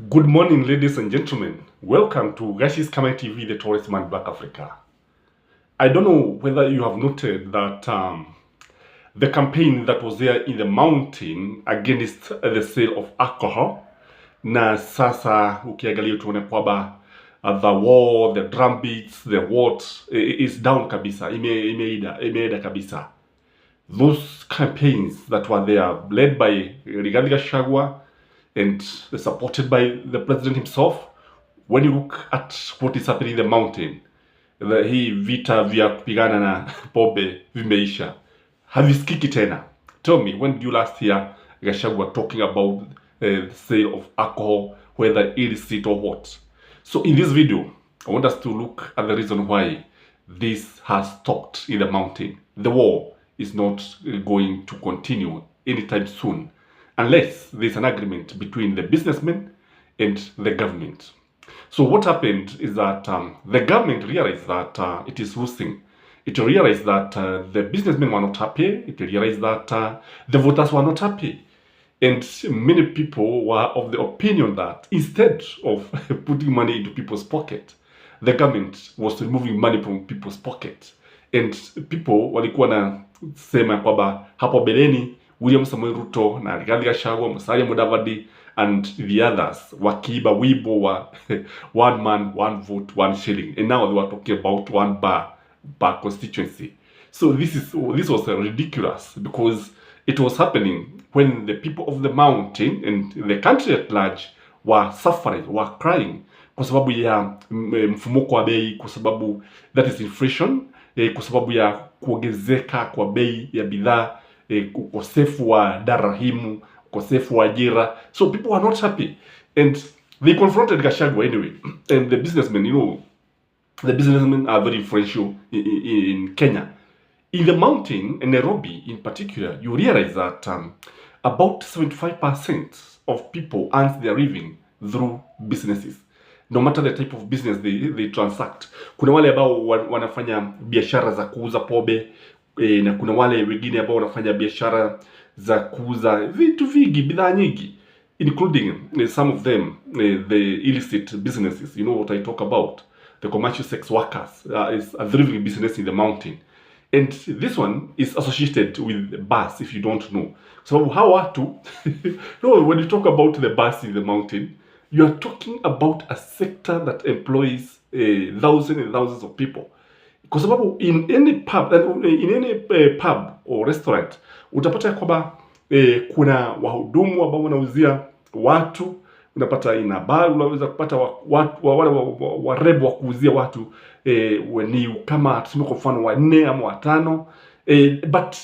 Good morning, ladies and gentlemen. Welcome to Gashi's Coming TV, the Tourist Man Black Africa. I don't know whether you have noted that the campaign that was there in the mountain against the sale of alcohol, na sasa ukiangalia tuone kwamba the war, the drum beats, the what is down kabisa, imeenda kabisa. Those campaigns that were there, led by Gachagua and supported by the president himself, when you look at what is happening in the mountain, hii vita vya kupigana na pombe vimeisha, havisikiki tena. Tell me, when did you last hear Gachagua talking about the sale of alcohol, whether illicit or what? So in this video, I want us to look at the reason why this has stopped in the mountain. The war is not going to continue anytime soon unless there's an agreement between the businessmen and the government. So what happened is that the government realized that it is losing. It realized that the businessmen were not happy. It realized that the voters were not happy. And many people were of the opinion that instead of putting money into people's pocket, the government was removing money from people's pocket. And people walikuwa na sema kwamba hapo beleni William Samoei Ruto na Rigathi Gachagua, Musalia Mudavadi and the others wakiiba wibo wa one man, one vote, one shilling. And now they were talking about one bar per constituency. So this was ridiculous because it was happening when the people of the mountain and the country at large were suffering, were crying kwa sababu ya mfumuko wa bei, kwa sababu that is inflation, kwa sababu ya kuongezeka kwa bei ya bidhaa, ukosefu wa darahimu, ukosefu wa ajira. So people are not happy and they confronted Gachagua anyway. And the businessmen, the businessmen are very influential in Kenya. In the mountain, in Nairobi in particular, you realize that about 75% of people earn their living through businesses, no matter the type of business they transact. Kuna wale ambao wanafanya biashara za kuuza pombe, na kuna wale wengine ambao wanafanya biashara za kuuza vitu vingi, bidhaa nyingi, including some of them the illicit businesses. You know what I talk about? The commercial sex workers is a thriving business in the mountain. And this one is associated with bus, if you don't know. So how are to no, when you talk about the bus in the mountain, you are talking about a sector that employs thousands and thousands of people. Kwa sababu in any pub or restaurant utapata kwamba kuna wahudumu ambao wanauzia watu. Unapata ina bar unaweza kupata wale warebo wa kuuzia watu ni kama tuseme kwa mfano 4 ama 5, but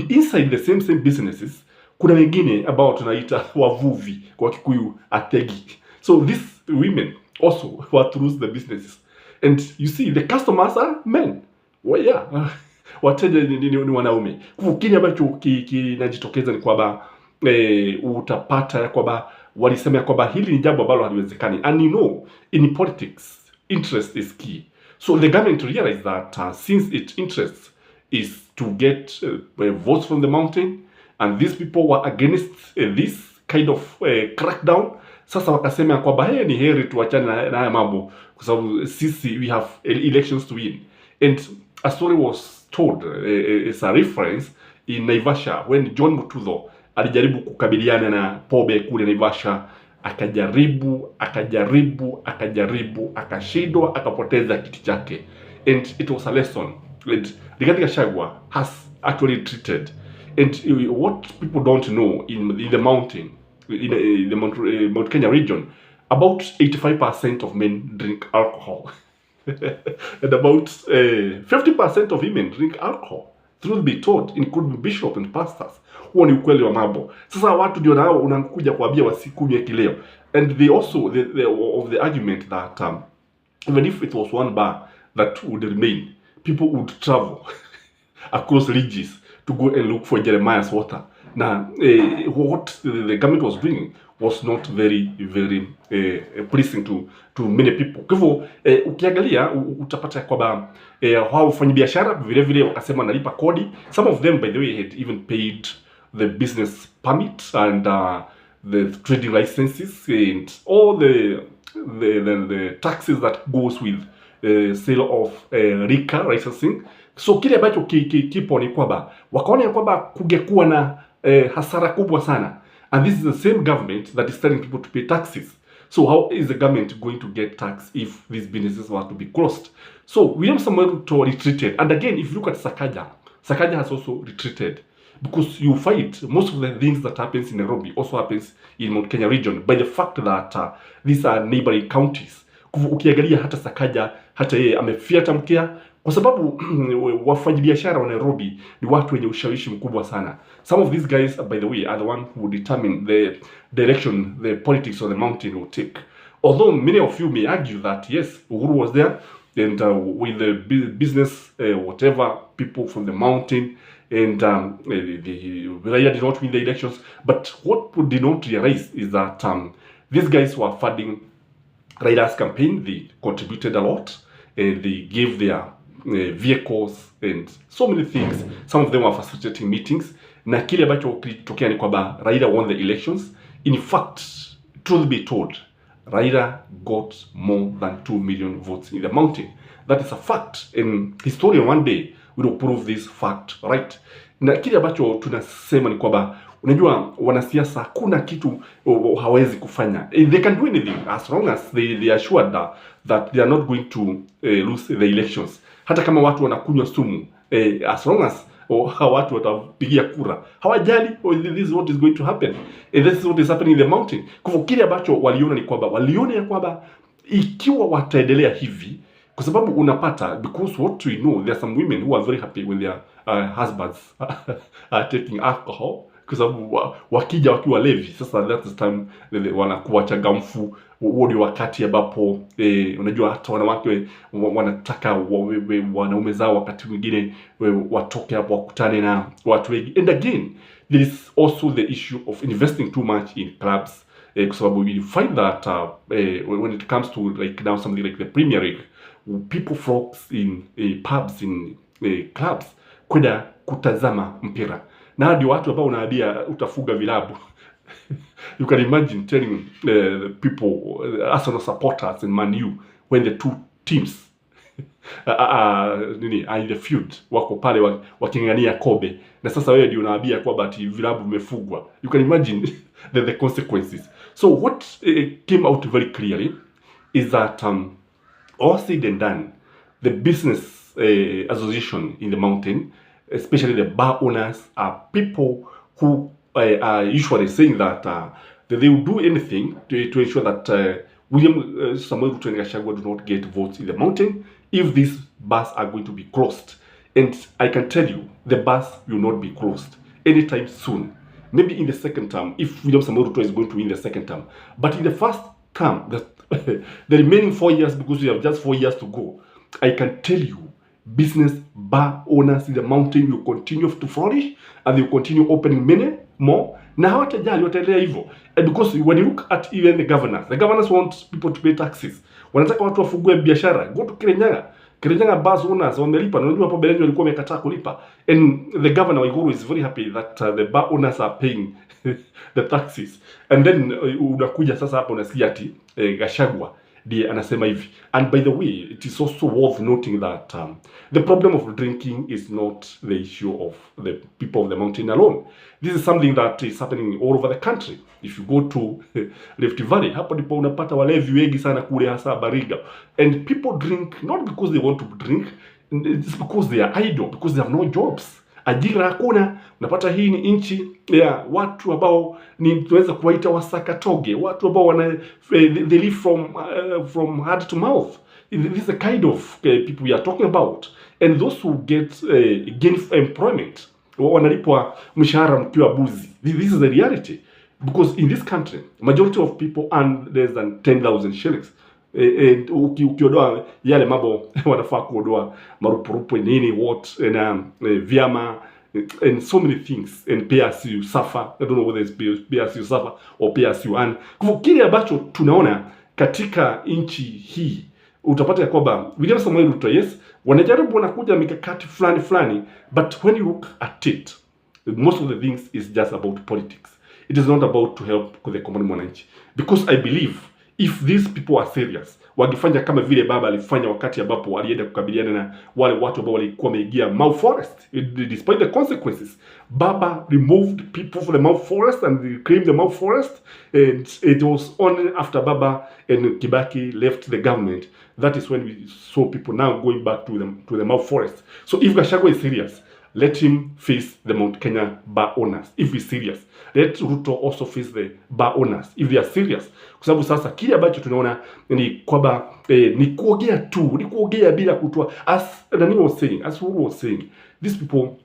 inside the same businesses kuna wengine ambao tunaita wavuvi kwa Kikuyu ategi. So these women also were to lose the businesses. And you see, the customers are men. Well, yeah. Wateja ni wanaume. Kile ambacho kinajitokeza ni kwamba utapata kwamba walisema kwamba hili ni jambo ambalo haliwezekani. And in politics, interest is key. So the government realized that since its interest is to get votes from the mountain, and these people were against this kind of crackdown, sasa wakasema kwamba ni heri tuachane na haya mambo kwa sababu sisi we have elections to win. And a story was told as a reference in Naivasha when John Mutudho alijaribu kukabiliana na pombe kule Naivasha, akajaribu akashindwa, akapoteza kiti chake. And it was a lesson that Rigathi Gachagua has actually treated. And what people don't know in the mountain, in the Mount Kenya region, about 85% of men drink alcohol. And about 50% of women drink alcohol. Truth be told, including bishops and pastors. Huo ni ukweli wa mambo. Sasa watu ndio nao unakuja kuambia wasikunywe kileo. And they also of the argument that even if it was one bar that would remain, people would travel across ridges to go and look for Jeremiah's water. Now, what the government was doing was not very pleasing to many people. Kwa hivyo ukiangalia utapata kwamba hao wafanyabiashara vile vile wakasema nalipa kodi. Some of them, by the way, had even paid the business permit and the trading licenses and all the taxes that goes with sale of liquor licensing. So kile ambacho kipo ni kwamba wakaona ya kwamba kungekuwa na hasara kubwa sana, and this is the same government that is telling people to pay taxes. So how is the government going to get tax if these businesses were to be closed? So William Samoei Ruto retreated, and again, if you look at Sakaja has also retreated, because you find most of the things that happens in Nairobi also happens in Mount Kenya region by the fact that these are neighboring counties. Ukiangalia hata Sakaja, hata yeye amefiata mkia kwa sababu wafanyabiashara wa Nairobi ni watu wenye ushawishi mkubwa sana. Some of these guys, by the way, are the one who determine the direction the politics of the mountain will take. Although many of you may argue that yes, Uhuru was there, and with the business, whatever, people from the mountain, and the Raila did not win the elections. But what we did not realize is that these guys were funding Raila's campaign. They contributed a lot, and they gave their vehicles and so many things. Some of them were facilitating meetings. Na kile ambacho kilitokea ni kwamba Raila won the elections. In fact, truth be told, Raila got more than 2 million votes in the mountain. That is a fact, and historian one day will prove this fact, right? Na kile ambacho tunasema ni kwamba unajua wanasiasa kuna kitu hawezi kufanya. They can do anything as long as they are sure that they are not going to lose the elections. Hata kama watu wanakunywa sumu, as long as watu watapigia kura, hawajali, this is what is going to happen, and this is what is happening in the mountain. Kwa hivyo kile ambacho waliona ni kwamba ya kwamba ikiwa wataendelea hivi, kwa sababu unapata, because what we know, there are some women who are very happy when their husbands are taking alcohol, kwa sababu wakija wakiwa levi, sasa that is time wanakuwa changamfu. Huo ndio wakati ambapo unajua hata wanawake wanataka wanaume zao wakati mwingine watoke hapo wakutane na watu wengi. And again, there is also the issue of investing too much in clubs, kwa sababu you find that when it comes to like now something like the Premier League, people flocks in pubs, in clubs kwenda kutazama mpira, na ndio watu ambao unaambia utafuga vilabu. You can imagine telling people, Arsenal supporters and Man U, when the two teams are in the field, wako pale wakingania kobe, na sasa wewe ndio unaambia kwamba ati vilabu vimefugwa. You can imagine the consequences. So what came out very clearly is that all said and done, the business association in the mountain, especially the bar owners, are people who are usually saying that they will do anything to ensure that William Samoei Ruto and Gachagua do not get votes in the mountain if these bars are going to be closed. And I can tell you, the bars will not be closed anytime soon. Maybe in the second term, if William Samoei Ruto is going to win the second term. But in the first term, the remaining 4 years, because we have just 4 years to go, I can tell you, business bar owners in the mountain will continue to flourish, and they will continue opening many more. Na hawatajali, wataendelea hivyo. And because when you look at even the governors want people to pay taxes. Wanataka watu wafungue biashara. Go to Kirinyaga bars owners wamelipa, na unajua hapo mbeleni walikuwa wamekataa kulipa. And the governor Uhuru is very happy that the bar owners are paying the taxes. And then unakuja sasa hapo unasikia ati Gachagua ndiye anasema hivi. And by the way, it is also worth noting that the problem of drinking is not the issue of the people of the mountain alone. This is something that is happening all over the country. If you go to Rift Valley, hapo ndipo unapata walevi wengi sana kule, hasa Bariga. And people drink not because they want to drink, it's because they are idle, because they have no jobs. Ajira hakuna. Unapata hii ni nchi ya watu ambao ni tunaweza kuwaita wasakatoge, watu ambao wana they live from hand to mouth. This is the kind of people we are talking about. And those who get gain employment, wanalipwa mshahara mkiwa buzi. This is the reality, because in this country majority of people earn less than 10,000 shillings. Ukiodoa yale mambo wanafaa kuodoa marupurupu nini what na vyama and so many things, and pay as you suffer. I don't know whether it's pay as you suffer or pay as you earn. Kwa kile ambacho tunaona katika nchi hii, utapata kwamba William Samoei Ruto, yes, wanajaribu wanakuja mikakati fulani, but when you look at it, most of the things is just about politics. It is not about to help the common mwananchi, because I believe if these people are serious, wangefanya kama vile baba alifanya wakati ambapo alienda kukabiliana na wale watu ambao walikuwa wameingia Mau Forest. Despite the consequences, baba removed people from the Mau Forest and reclaimed the Mau Forest, and it was only after baba and Kibaki left the government that is when we saw people now going back to the Mau Forest. So if Gachagua is serious, let him face the Mount Kenya bar owners. If he's serious, let Ruto also face the bar owners if they are serious. Kwa sababu sasa kile ambacho tunaona ni kwamba ni kuongea tu, ni kuongea bila kutoa, as Dani was saying, as Uhuru was saying, these people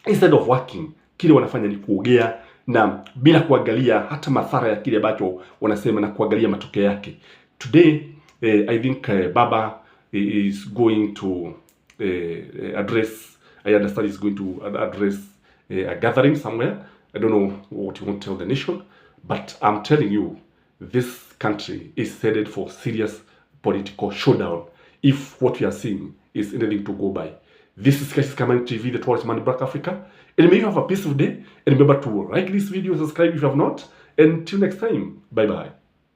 instead of working, kile wanafanya ni kuongea na bila kuangalia hata madhara ya kile ambacho wanasema na kuangalia matokeo yake. Today I think baba is going to address, I understand he's going to address a gathering somewhere. I don't know what he wants to tell the nation, but I'm telling you, this country is headed for serious political showdown if what we are seeing is anything to go by. This is Gachagua Community TV, the Tourist Man in Black Africa. And may you have a peaceful day. And remember to like this video, subscribe if you have not. And till next time, bye-bye.